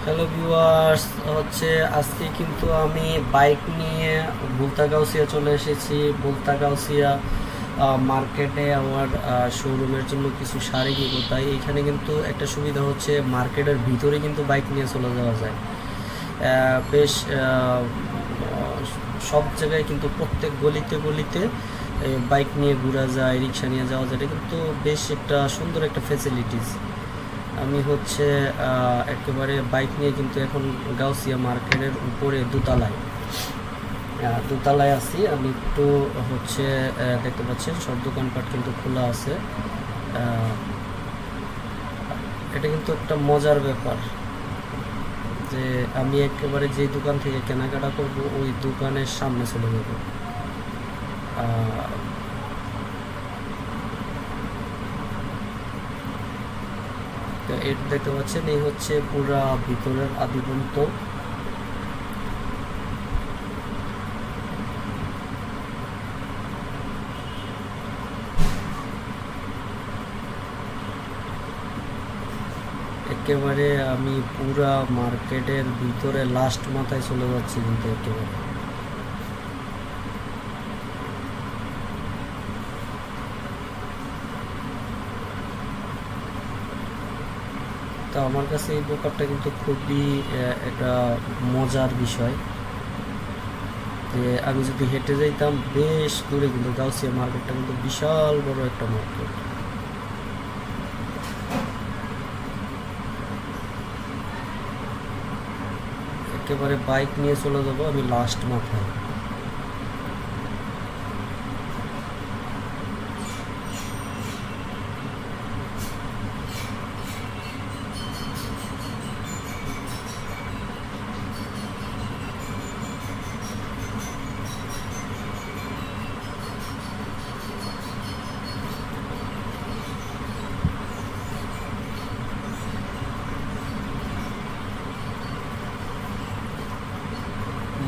Hello viewers, হচ্ছে আজকে কিন্তু আমি বাইক নিয়ে বুলতাগাউসিয়া চলে এসেছি। বুলতাগাউসিয়া মার্কেটে আমার শোরুমের জন্য কিছু শাড়ি কিনবো, তাই এখানে কিন্তু একটা সুবিধা হচ্ছে মার্কেটের ভিতরে কিন্তু বাইক নিয়ে চলে যাওয়া যায়। বেশ সব জায়গায় কিন্তু প্রত্যেক গলিতে গলিতে বাইক নিয়ে ঘোরা যায়, রিক্সা নিয়ে যাওয়া যায়। এটা কিন্তু বেশ একটা সুন্দর একটা ফ্যাসিলিটিস। আমি হচ্ছে একেবারে বাইক নিয়ে কিন্তু এখন গাউসিয়া মার্কেটের উপরে দোতলায় আছি। আমি একটু হচ্ছে দেখতে পাচ্ছেন সব দোকানপাট কিন্তু খোলা আছে। এটা কিন্তু একটা মজার ব্যাপার যে আমি একেবারে যে দোকান থেকে কেনাকাটা করব ওই দোকানের সামনে চলে যাব। তো এটা দেখতে পাচ্ছেন, এই হচ্ছে পুরা ভিতরের আদিগন্ত। একেবারে আমি পুরা মার্কেটের ভিতরে লাস্ট মাথায় চলে যাচ্ছি কিন্তু একেবারে। তো আমার কাছে এই ব্যাপারটা কিন্তু খুবই একটা মজার বিষয় যে আমি যদি হেঁটে যাইতাম বেশ দূরে, কিন্তু গাউসিয়া মার্কেটটা কিন্তু বিশাল বড় একটা মার্কেট। একেবারে বাইক নিয়ে চলে যাবো আমি লাস্ট মাথায়।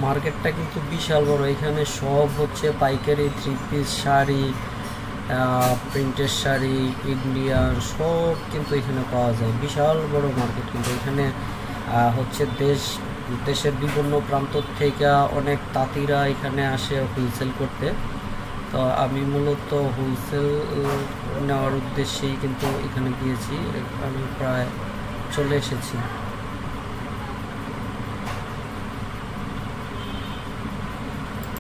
মার্কেটটা কিন্তু বিশাল বড়। এখানে সব হচ্ছে পাইকারি, থ্রি পিস শাড়ি, প্রিন্টের শাড়ি, ইন্ডিয়ান সব কিন্তু এখানে পাওয়া যায়। বিশাল বড় মার্কেট কিন্তু এখানে হচ্ছে দেশের বিভিন্ন প্রান্ত থেকে অনেক তাঁতিরা এখানে আসে হোলসেল করতে। তো আমি মূলত হোলসেল নেওয়ার উদ্দেশ্যেই কিন্তু এখানে গিয়েছি। আমি প্রায় চলে এসেছি।